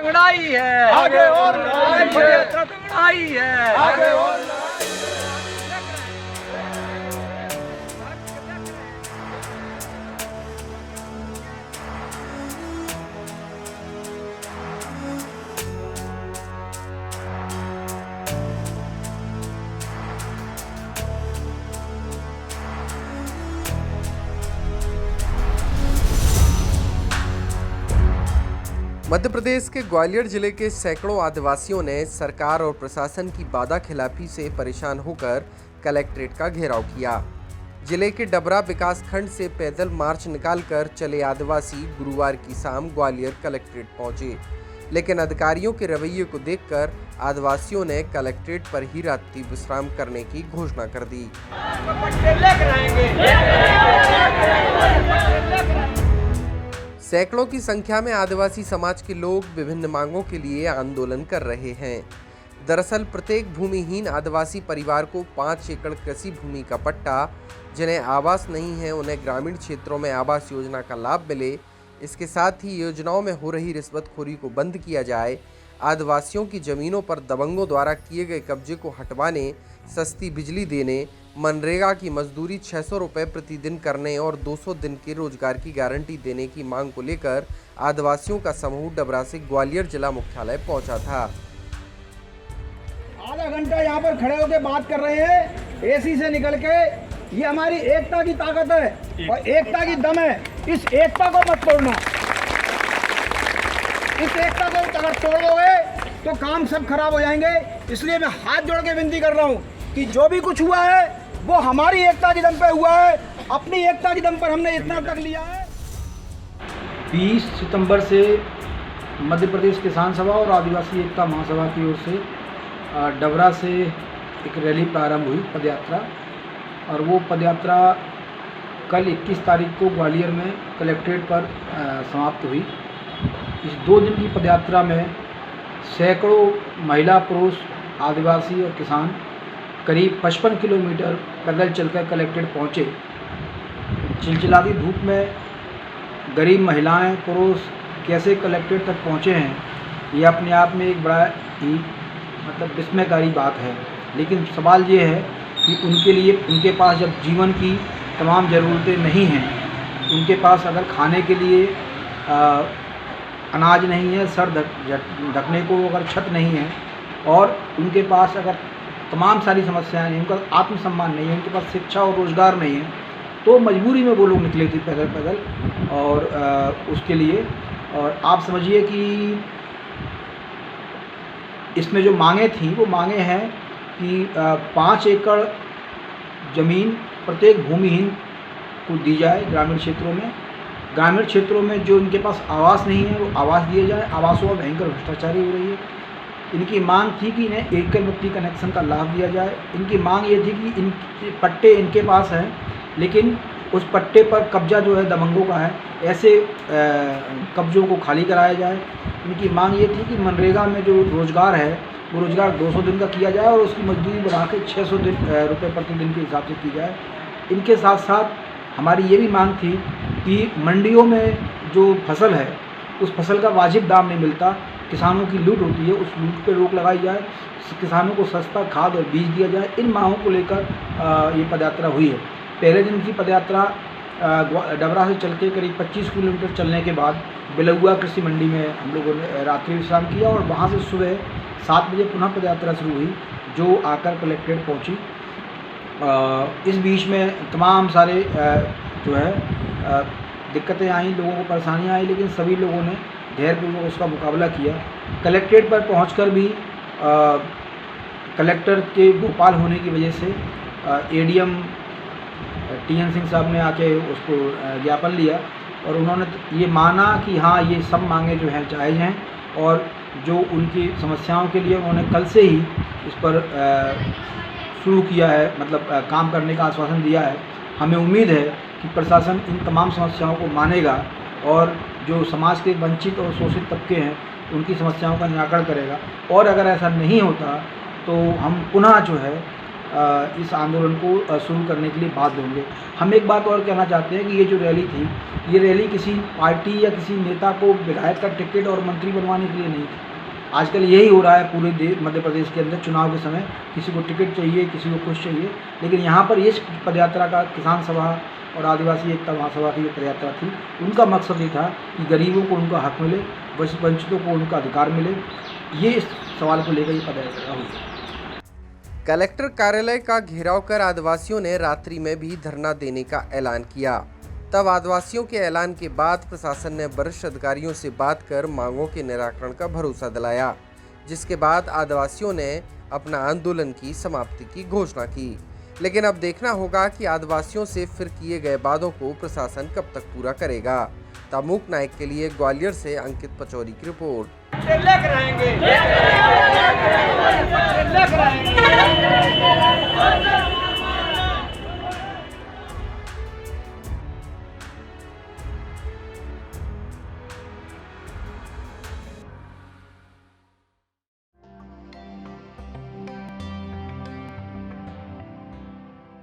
तगड़ाई है, आगे और लड़ाई है, यात्रा तगड़ाई है, आगे और मध्य प्रदेश के ग्वालियर जिले के सैकड़ों आदिवासियों ने सरकार और प्रशासन की वादाखिलाफी से परेशान होकर कलेक्ट्रेट का घेराव किया। जिले के डबरा विकास खंड से पैदल मार्च निकालकर चले आदिवासी गुरुवार की शाम ग्वालियर कलेक्ट्रेट पहुंचे, लेकिन अधिकारियों के रवैये को देखकर आदिवासियों ने कलेक्ट्रेट पर ही रात्रि विश्राम करने की घोषणा कर दी। सैकड़ों की संख्या में आदिवासी समाज के लोग विभिन्न मांगों के लिए आंदोलन कर रहे हैं। दरअसल प्रत्येक भूमिहीन आदिवासी परिवार को 5 एकड़ कृषि भूमि का पट्टा, जिन्हें आवास नहीं है उन्हें ग्रामीण क्षेत्रों में आवास योजना का लाभ मिले, इसके साथ ही योजनाओं में हो रही रिश्वतखोरी को बंद किया जाए, आदिवासियों की जमीनों पर दबंगों द्वारा किए गए कब्जे को हटवाने, सस्ती बिजली देने, मनरेगा की मजदूरी 600 रुपये प्रतिदिन करने और 200 दिन के रोजगार की गारंटी देने की मांग को लेकर आदिवासियों का समूह डबरा से ग्वालियर जिला मुख्यालय पहुंचा था। आधा घंटा यहाँ पर खड़े होकर बात कर रहे हैं एसी से निकल के। ये हमारी एकता की ताकत है और एकता की दम है। इस एकता को मत तोड़ना। इस एकता को अगर तोड़ोगे तो काम सब खराब हो जाएंगे। इसलिए मैं हाथ जोड़ के विनती कर रहा हूँ कि जो भी कुछ हुआ है वो हमारी एकता की दम पे हुआ है। अपनी एकता की दम पर हमने इतना तक लिया है। 20 सितंबर से मध्य प्रदेश किसान सभा और आदिवासी एकता महासभा की ओर से डबरा से एक रैली प्रारंभ हुई, पदयात्रा, और वो पदयात्रा कल 21 तारीख को ग्वालियर में कलेक्ट्रेट पर समाप्त हुई। इस 2 दिन की पदयात्रा में सैकड़ों महिला, पुरुष, आदिवासी और किसान करीब 55 किलोमीटर पैदल चलकर कलेक्ट्रेट पहुँचे। चिलचिलाती धूप में गरीब महिलाएं, पुरुष कैसे कलेक्ट्रेट तक पहुँचे हैं, ये अपने आप में एक बड़ा ही विस्मयकारी बात है। लेकिन सवाल ये है कि उनके लिए, उनके पास जब जीवन की तमाम ज़रूरतें नहीं हैं, उनके पास अगर खाने के लिए अनाज नहीं है, सर ढकने को अगर छत नहीं है, और उनके पास अगर तमाम सारी समस्याएं हैं, उनका आत्मसम्मान नहीं है, उनके पास शिक्षा और रोज़गार नहीं है, तो मजबूरी में वो लोग निकले थे पैदल और उसके लिए। और आप समझिए कि इसमें जो मांगे थी वो मांगे हैं कि 5 एकड़ ज़मीन प्रत्येक भूमिहीन को दी जाए ग्रामीण क्षेत्रों में। ग्रामीण क्षेत्रों में जो इनके पास आवास नहीं है वो आवास दिए जाए। आवासों में भयंकर भ्रष्टाचारी हो रही है। इनकी मांग थी कि इन्हें एकल बत्ती कनेक्शन का लाभ दिया जाए। इनकी मांग ये थी कि इनके पट्टे इनके पास हैं, लेकिन उस पट्टे पर कब्जा जो है दबंगों का है, ऐसे कब्जों को खाली कराया जाए। इनकी मांग ये थी कि मनरेगा में जो रोज़गार है वो रोज़गार 200 दिन का किया जाए और उसकी मजदूरी बढ़ा के 600 रुपये प्रतिदिन के हिसाब से की जाए। इनके साथ साथ हमारी ये भी मांग थी कि मंडियों में जो फसल है उस फसल का वाजिब दाम नहीं मिलता, किसानों की लूट होती है, उस लूट पे रोक लगाई जाए, किसानों को सस्ता खाद और बीज दिया जाए। इन मांगों को लेकर ये पदयात्रा हुई है। पहले दिन की पदयात्रा डबरा से चल के करीब 25 किलोमीटर चलने के बाद बिलुआ कृषि मंडी में हम लोगों ने रात्रि विश्राम किया और वहाँ से सुबह 7 बजे पुनः पदयात्रा शुरू हुई, जो आकर कलेक्ट्रेट पहुँची। इस बीच में तमाम सारे जो है दिक्कतें आई, लोगों को परेशानियाँ आई, लेकिन सभी लोगों ने धैर्यपूर्वक उसका मुकाबला किया। कलेक्ट्रेट पर पहुंचकर भी कलेक्टर के भोपाल होने की वजह से एडीएम टीएन सिंह साहब ने आके उसको ज्ञापन लिया और उन्होंने ये माना कि हाँ, ये सब मांगे जो हैं जायज़ हैं, और जो उनकी समस्याओं के लिए उन्होंने कल से ही इस पर शुरू किया है, मतलब काम करने का आश्वासन दिया है। हमें उम्मीद है कि प्रशासन इन तमाम समस्याओं को मानेगा और जो समाज के वंचित और शोषित तबके हैं उनकी समस्याओं का निराकरण करेगा। और अगर ऐसा नहीं होता तो हम पुनः जो है इस आंदोलन को शुरू करने के लिए बाध्य होंगे। हम एक बात और कहना चाहते हैं कि ये जो रैली थी, ये रैली किसी पार्टी या किसी नेता को विधायक का टिकट और मंत्री बनवाने के लिए नहीं थी। आजकल यही हो रहा है पूरे मध्य प्रदेश के अंदर, चुनाव के समय किसी को टिकट चाहिए, किसी को कुछ चाहिए। लेकिन यहाँ पर इस पदयात्रा का किसान सभा और आदिवासी एकता महासभा की जो पदयात्रा थी, उनका मकसद ये था कि गरीबों को उनका हक मिले, वंचितों को उनका अधिकार मिले। ये इस सवाल को लेकर ये पदयात्रा हुई। कलेक्टर कार्यालय का घेराव कर आदिवासियों ने रात्रि में भी धरना देने का ऐलान किया। तब आदिवासियों के ऐलान के बाद प्रशासन ने वरिष्ठ अधिकारियों से बात कर मांगों के निराकरण का भरोसा दिलाया, जिसके बाद आदिवासियों ने अपना आंदोलन की समाप्ति की घोषणा की। लेकिन अब देखना होगा कि आदिवासियों से फिर किए गए वादों को प्रशासन कब तक पूरा करेगा। तमुक नायक के लिए ग्वालियर से अंकित पचौरी की रिपोर्ट। लेकर आएंगे।